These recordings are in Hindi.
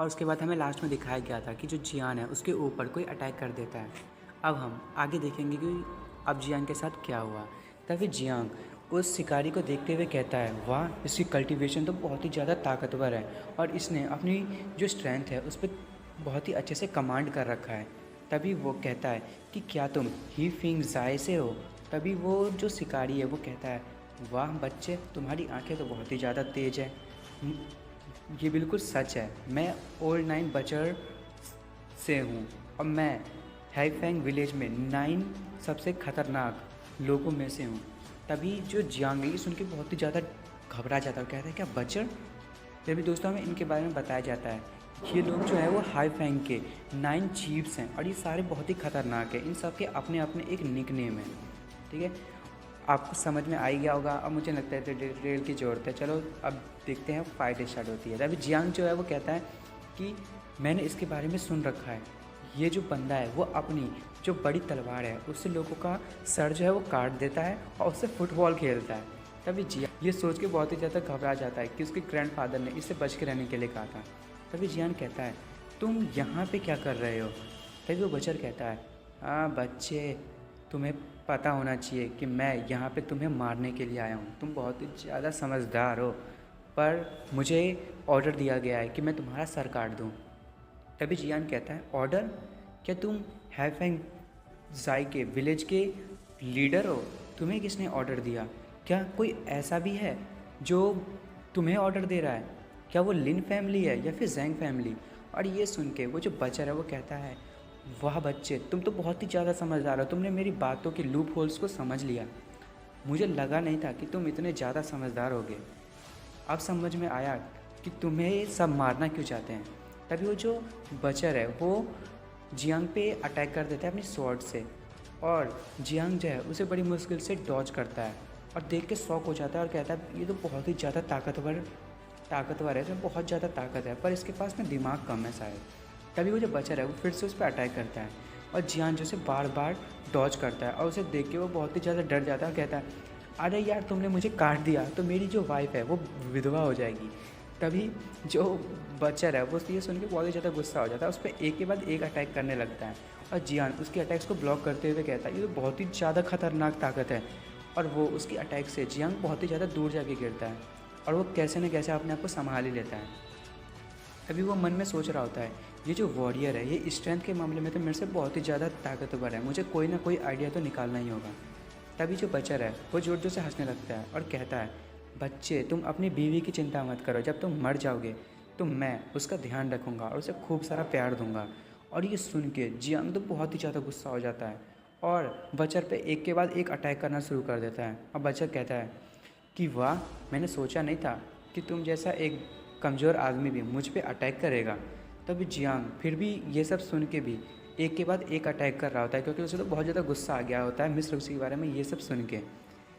और उसके बाद हमें लास्ट में दिखाया गया था कि जो जियान है उसके ऊपर कोई अटैक कर देता है। अब हम आगे देखेंगे कि अब जियान के साथ क्या हुआ। तभी जियांग उस शिकारी को देखते हुए कहता है, वाह, इसकी कल्टीवेशन तो बहुत ही ज़्यादा ताकतवर है और इसने अपनी जो स्ट्रेंथ है उस पर बहुत ही अच्छे से कमांड कर रखा है। तभी वो कहता है कि क्या तुम ही फिंग जाए से हो। तभी वो जो शिकारी है वो कहता है, वाह बच्चे, तुम्हारी आंखें तो बहुत ही ज़्यादा तेज़ है। ये बिल्कुल सच है। मैं ओल्ड नाइन बचर से हूँ और मैं हैफेंग विलेज में 9 सबसे खतरनाक लोगों में से हूँ। तभी जो जियांग ये सुन के बहुत ही ज़्यादा घबरा जाता है और कहता है, क्या बचर। तभी दोस्तों हमें इनके बारे में बताया जाता है, ये लोग जो है वो हाईफेंग के 9 चीफ्स हैं और ये सारे बहुत ही खतरनाक हैं। इन सब के अपने अपने एक निक नेम है। ठीक है, आपको समझ में आ ही गया होगा। अब मुझे लगता है ट्रेल की ज़रूरत है। चलो अब देखते हैं फाइट स्टार्ट होती है। तभी जियांग जो है वो कहता है कि मैंने इसके बारे में सुन रखा है। ये जो बंदा है वो अपनी जो बड़ी तलवार है उससे लोगों का सर जो है वो काट देता है और उससे फुटबॉल खेलता है। तभी जियान ये सोच के बहुत ही ज़्यादा घबरा जाता है कि उसके ग्रैंडफादर ने इससे बच के रहने के लिए कहा था। तभी जियान कहता है, तुम यहाँ पे क्या कर रहे हो। तभी वो बचर कहता है, हाँ बच्चे, तुम्हें पता होना चाहिए कि मैं यहाँ पे तुम्हें मारने के लिए आया हूँ। तुम बहुत ही ज़्यादा समझदार हो, पर मुझे ऑर्डर दिया गया है कि मैं तुम्हारा सर काट दूँ। तभी जियान कहता है, ऑर्डर? क्या तुम हैफेंग जाई के विलेज के लीडर हो? तुम्हें किसने ऑर्डर दिया? क्या कोई ऐसा भी है जो तुम्हें ऑर्डर दे रहा है? क्या वो लिन फैमिली है या फिर जैंग फैमिली? और ये सुन के वो जो बचर है वो कहता है, वाह बच्चे, तुम तो बहुत ही ज़्यादा समझदार हो। तुमने मेरी बातों के लूप होल्स को समझ लिया। मुझे लगा नहीं था कि तुम इतने ज़्यादा समझदार होगे। अब समझ में आया कि तुम्हें सब मारना क्यों चाहते हैं। तभी वो जो बचर है वो जियांग पे अटैक कर देता है अपनी स्वॉर्ड से और जियांग जो है उसे बड़ी मुश्किल से डॉज करता है और देख के शॉक हो जाता है और कहता है, ये तो बहुत ही ज़्यादा ताकतवर है, इसमें बहुत ज़्यादा ताकत है, पर इसके पास ना दिमाग कम है शायद। तभी वो जो बचर है वो फिर से उस पर अटैक करता है और जियान जो उसे बार बार डॉज करता है और उसे देख के वो बहुत ही ज़्यादा डर जाता है और कहता है, अरे यार, तुमने मुझे काट दिया तो मेरी जो वाइफ है वो विधवा हो जाएगी। तभी जो बचर है वो ये सुन के बहुत ही ज़्यादा गुस्सा हो जाता है, उस पर एक के बाद एक अटैक करने लगता है और जियान उसकी अटैक्स को ब्लॉक करते हुए कहता है, ये तो बहुत ही ज़्यादा खतरनाक ताकत है। और वो उसकी अटैक से जियांग बहुत ही ज़्यादा दूर जाके गिरता है और वो कैसे न कैसे अपने आप को संभाल ही लेता है। तभी वो मन में सोच रहा होता है, ये जो वॉरियर है ये स्ट्रेंथ के मामले में तो मेरे से बहुत ही ज़्यादा ताकतवर है, मुझे कोई ना कोई आइडिया तो निकालना ही होगा। तभी जो बचर है वो जोर जोर से हंसने लगता है और कहता है, बच्चे, तुम अपनी बीवी की चिंता मत करो, जब तुम मर जाओगे तो मैं उसका ध्यान रखूँगा और उसे खूब सारा प्यार दूंगा। और ये सुन के जियांग तो बहुत ही ज़्यादा गुस्सा हो जाता है और बचर पे एक के बाद एक अटैक करना शुरू कर देता है। और बचर कहता है कि वाह, मैंने सोचा नहीं था कि तुम जैसा एक कमज़ोर आदमी भी मुझ पे अटैक करेगा। तभी जियांग फिर भी ये सब सुन के भी एक के बाद एक अटैक कर रहा होता है, क्योंकि उसे तो बहुत ज़्यादा गुस्सा आ गया होता है मिस रूसी के बारे में ये सब सुन के।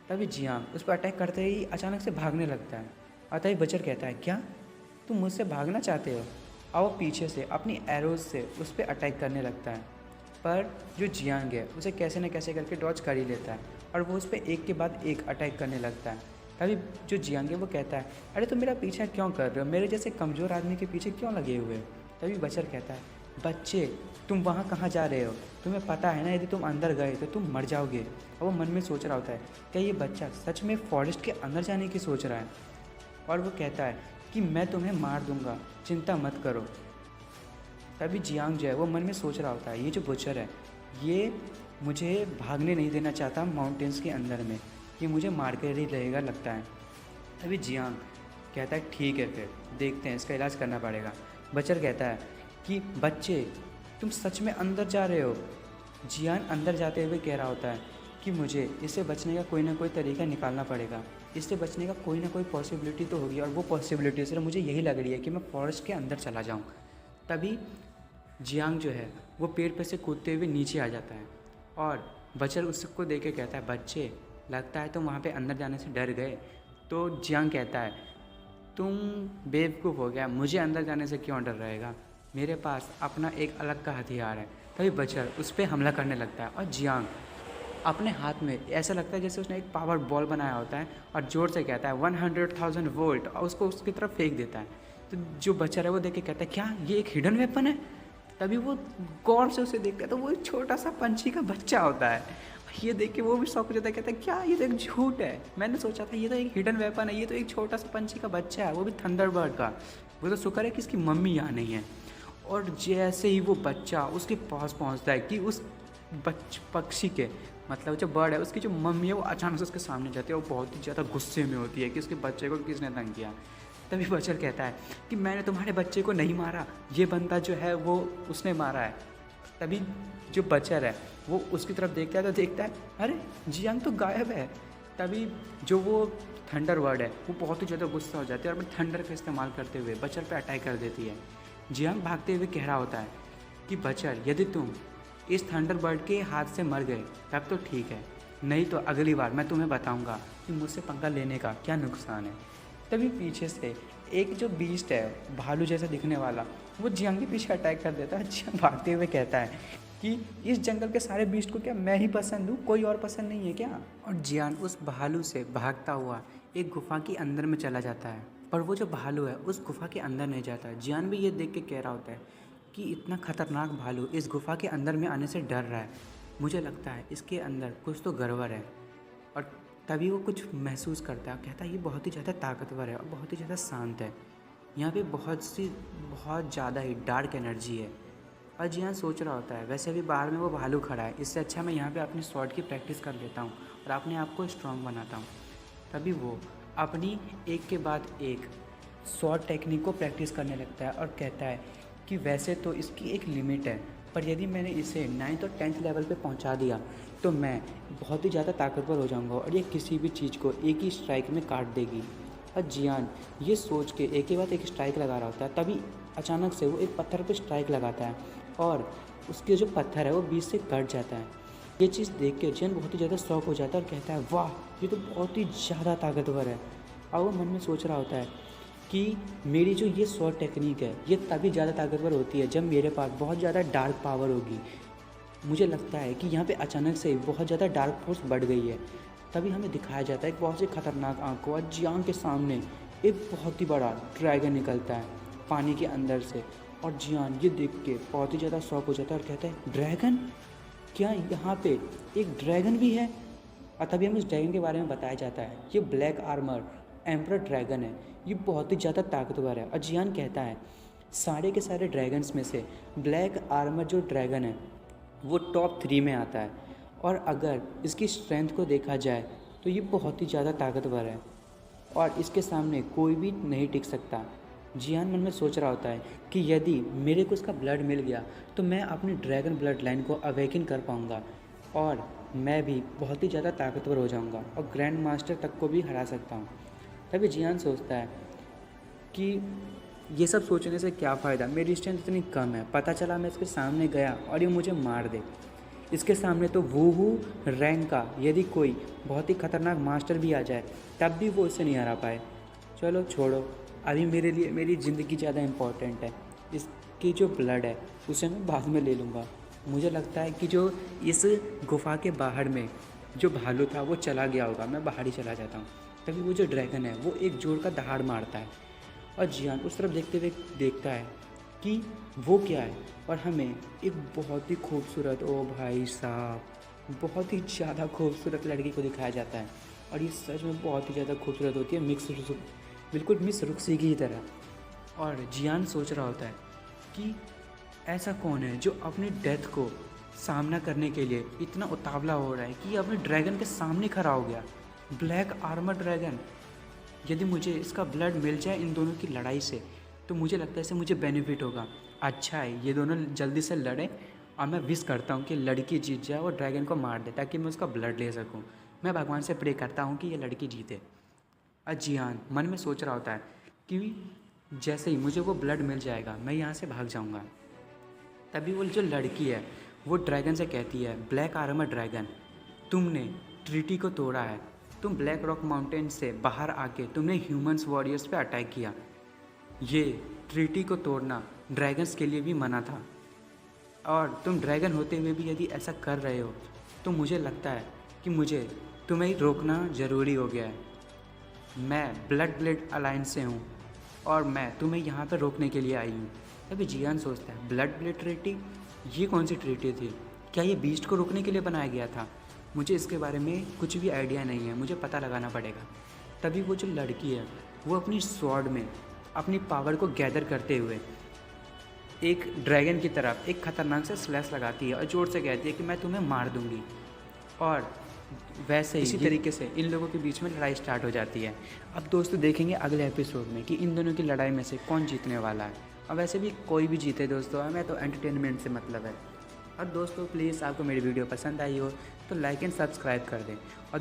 तभी जियांग उस पर अटैक करते ही अचानक से भागने लगता है और तभी बचर कहता है, क्या तुम मुझसे भागना चाहते हो? और वो पीछे से अपनी एरोज से उस पर अटैक करने लगता है, पर जो जियांग है उसे कैसे न कैसे करके डॉज कर ही लेता है और वो उस पर एक के बाद एक अटैक करने लगता है। तभी जो जियांग है वो कहता है, अरे तुम मेरा पीछा क्यों कर रहे हो, मेरे जैसे कमज़ोर आदमी के पीछे क्यों लगे हुए हो? तभी बचर कहता है, बच्चे, तुम वहाँ कहाँ जा रहे हो? तुम्हें पता है ना, यदि तुम अंदर गए तो तुम मर जाओगे। और वो मन में सोच रहा होता है, क्या ये बच्चा सच में फॉरेस्ट के अंदर जाने की सोच रहा है? और वो कहता है कि मैं तुम्हें मार दूंगा, चिंता मत करो। तभी जियांग जो है वो मन में सोच रहा होता है, ये जो बचर है ये मुझे भागने नहीं देना चाहता माउंटेन्स के अंदर में, ये मुझे मार कर ही रहेगा लगता है। तभी जियांग कहता है, ठीक है, फिर देखते हैं, इसका इलाज करना पड़ेगा। बचर कहता है कि बच्चे, तुम सच में अंदर जा रहे हो? जियान अंदर जाते हुए कह रहा होता है कि मुझे इससे बचने का कोई ना कोई तरीका निकालना पड़ेगा, इससे बचने का कोई ना कोई पॉसिबिलिटी तो होगी और वो पॉसिबिलिटी सिर्फ मुझे यही लग रही है कि मैं फॉरेस्ट के अंदर चला जाऊँ। तभी जियांग जो है वो पेड़ पर से कूदते हुए नीचे आ जाता है और बचर उसको देख के कहता है, बच्चे, लगता है तुम वहाँ पे अंदर जाने से डर गए। तो जियांग कहता है, तुम बेवकूफ़ हो गया, मुझे अंदर जाने से क्यों डर रहेगा, मेरे पास अपना एक अलग का हथियार है। तभी बचर उस पर हमला करने लगता है और जियांग अपने हाथ में ऐसा लगता है जैसे उसने एक पावर बॉल बनाया होता है और ज़ोर से कहता है 100,000 वोल्ट और उसको उसकी तरफ फेंक देता है। तो जो बचर है वो देख के कहता है क्या ये एक हिडन वेपन है। तभी वो गौर से उसे देखता है तो वो एक छोटा सा पंछी का बच्चा होता है। ये देख के वो भी शौक हो जाता है, कहता है क्या ये तो एक झूठ है, मैंने सोचा था ये तो एक हिडन वेपन है, ये तो एक छोटा सा पंछी का बच्चा है, वो भी थंडरबर्ड का। वो तो शुक्र है कि इसकी मम्मी यहाँ नहीं है। और जैसे ही वो बच्चा उसके पास पहुँचता है कि उस पक्षी के मतलब जो बर्ड है उसकी जो मम्मी है वो अचानक से उसके सामने जाती है। वो बहुत ही ज़्यादा गुस्से में होती है कि उसके बच्चे को किसने तंग किया। तभी बचर कहता है कि मैंने तुम्हारे बच्चे को नहीं मारा, ये बंदा जो है वो उसने मारा है। तभी जो बचर है वो उसकी तरफ देखता है तो देखता है अरे जियांग तो गायब है। तभी जो वो थंडरबर्ड है वो बहुत ही ज़्यादा गुस्सा हो जाती है और अपने थंडर का इस्तेमाल करते हुए बचर पे अटैक कर देती है। जियांग भागते हुए कह रहा होता है कि बचर यदि तुम इस थंडरबर्ड के हाथ से मर गए तब तो ठीक है, नहीं तो अगली बार मैं तुम्हें बताऊंगा कि मुझसे पंगा लेने का क्या नुकसान है। तभी पीछे से एक जो बीस्ट है भालू जैसा दिखने वाला वो जियांग के पीछे अटैक कर देता है। जियांग भागते हुए कहता है कि इस जंगल के सारे बीस्ट को क्या मैं ही पसंद हूँ, कोई और पसंद नहीं है क्या। और जियांग उस भालू से भागता हुआ एक गुफा के अंदर में चला जाता है, पर वो जो भालू है उस गुफा के अंदर नहीं जाता है। जियांग भी ये देख के कह रहा होता है कि इतना खतरनाक भालू इस गुफा के अंदर में आने से डर रहा है, मुझे लगता है इसके अंदर कुछ तो गड़बड़ है। और तभी वो कुछ महसूस करता है, कहता है ये बहुत ही ज़्यादा ताकतवर है और बहुत ही ज़्यादा शांत है, यहाँ पे बहुत ज़्यादा ही डार्क एनर्जी है। और जियान सोच रहा होता है वैसे भी बाहर में वो भालू खड़ा है, इससे अच्छा मैं यहाँ पे अपनी शॉट की प्रैक्टिस कर लेता हूँ और अपने आप को स्ट्रांग बनाता हूँ। तभी वो अपनी एक के बाद एक शॉट टेक्निक को प्रैक्टिस करने लगता है और कहता है कि वैसे तो इसकी एक लिमिट है, पर यदि मैंने इसे 9th और 10th लेवल पे पहुंचा दिया तो मैं बहुत ही ज़्यादा ताकतवर हो जाऊंगा और ये किसी भी चीज़ को एक ही स्ट्राइक में काट देगी। और जियान ये सोच के एक के बाद एक स्ट्राइक लगा रहा होता है, तभी अचानक से वो एक पत्थर पे स्ट्राइक लगाता है और उसके जो पत्थर है वो बीच से कट जाता है। ये चीज़ देख के जियान बहुत ही ज़्यादा शॉक हो जाता है और कहता है वाह ये तो बहुत ही ज़्यादा ताकतवर है। और वो मन में सोच रहा होता है कि मेरी जो ये शॉट टेक्निक है ये तभी ज़्यादा ताकतवर होती है जब मेरे पास बहुत ज़्यादा डार्क पावर होगी। मुझे लगता है कि यहाँ पे अचानक से बहुत ज़्यादा डार्क फोर्स बढ़ गई है। तभी हमें दिखाया जाता है एक बहुत सी खतरनाक आंखों और जियांग के सामने एक बहुत ही बड़ा ड्रैगन निकलता है पानी के अंदर से। और जियान ये देख के बहुत ही ज़्यादा शॉक हो जाता है और कहता है ड्रैगन, क्या यहाँ पे एक ड्रैगन भी है। और तभी हमें इस ड्रैगन के बारे में बताया जाता है ये ब्लैक आर्मर एम्परर ड्रैगन है, ये बहुत ही ज़्यादा ताकतवर है। और जियान कहता है सारे के सारे ड्रैगन्स में से ब्लैक आर्मर जो ड्रैगन है वो टॉप 3 में आता है और अगर इसकी स्ट्रेंथ को देखा जाए तो ये बहुत ही ज़्यादा ताकतवर है और इसके सामने कोई भी नहीं टिक सकता। जियान मन में सोच रहा होता है कि यदि मेरे को इसका ब्लड मिल गया तो मैं अपनी ड्रैगन ब्लड लाइन को अवेकन कर पाऊँगा और मैं भी बहुत ही ज़्यादा ताकतवर हो जाऊँगा और ग्रैंड मास्टर तक को भी हरा सकता हूँ। तभी जियान सोचता है कि ये सब सोचने से क्या फ़ायदा, मेरी स्ट्रेंथ इतनी कम है, पता चला मैं इसके सामने गया और ये मुझे मार दे। इसके सामने तो वूहू रैंक का यदि कोई बहुत ही खतरनाक मास्टर भी आ जाए तब भी वो इससे नहीं हरा पाए। चलो छोड़ो, अभी मेरे लिए मेरी ज़िंदगी ज़्यादा इम्पोर्टेंट है, इसकी जो ब्लड है उसे मैं बाद में ले लूँगा। मुझे लगता है कि जो इस गुफा के बाहर में जो भालू था वो चला गया होगा, मैं बाहर ही चला जाता हूँ। तभी वो जो ड्रैगन है वो एक जोर का दहाड़ मारता है और जियान उस तरफ देखते हुए देखता है कि वो क्या है और हमें एक बहुत ही खूबसूरत, ओ भाई साहब, बहुत ही ज़्यादा खूबसूरत लड़की को दिखाया जाता है और ये सच में बहुत ही ज़्यादा खूबसूरत होती है, बिल्कुल मिस रुक्सी की तरह। और जियान सोच रहा होता है कि ऐसा कौन है जो अपनी डेथ को सामना करने के लिए इतना उतावला हो रहा है कि अपने ड्रैगन के सामने खड़ा हो गया, ब्लैक आर्मर ड्रैगन। यदि मुझे इसका ब्लड मिल जाए इन दोनों की लड़ाई से तो मुझे लगता है इससे मुझे बेनिफिट होगा। अच्छा है ये दोनों जल्दी से लड़ें और मैं विश करता हूँ कि लड़की जीत जाए और ड्रैगन को मार दे ताकि मैं उसका ब्लड ले सकूँ। मैं भगवान से प्रे करता हूँ कि ये लड़की जीते। और जियान मन में सोच रहा होता है कि जैसे ही मुझे वो ब्लड मिल जाएगा मैं यहाँ से भाग जाऊँगा। तभी वो जो लड़की है वो ड्रैगन से कहती है ब्लैक आर्मर ड्रैगन, तुमने ट्रीटी को तोड़ा है, तुम ब्लैक रॉक माउंटेन से बाहर आके तुमने ह्यूमंस वॉरियर्स पे अटैक किया। ये ट्रीटी को तोड़ना ड्रैगन्स के लिए भी मना था और तुम ड्रैगन होते हुए भी यदि ऐसा कर रहे हो तो मुझे लगता है कि मुझे तुम्हें रोकना ज़रूरी हो गया है। मैं ब्लड अलायंस से हूँ और मैं तुम्हें यहाँ पर रोकने के लिए आई हूँ। तभी जियान सोचता है, ब्लड ब्लेड ट्रीटी, ये कौन सी ट्रीटी थी? क्या ये बीस्ट को रोकने के लिए बनाया गया था? मुझे इसके बारे में कुछ भी आइडिया नहीं है, मुझे पता लगाना पड़ेगा। तभी वो जो लड़की है वो अपनी स्वॉर्ड में अपनी पावर को गैदर करते हुए एक ड्रैगन की तरफ एक खतरनाक से स्लैश लगाती है और ज़ोर से कहती है कि मैं तुम्हें मार दूंगी। और वैसे ही इसी तरीके से इन लोगों के बीच में लड़ाई स्टार्ट हो जाती है। अब दोस्तों देखेंगे अगले एपिसोड में कि इन दोनों की लड़ाई में से कौन जीतने वाला है। और वैसे भी कोई भी जीते दोस्तों, हमें तो एंटरटेनमेंट से मतलब है। और दोस्तों प्लीज़ आपको मेरी वीडियो पसंद आई हो तो लाइक एंड सब्सक्राइब कर दें। और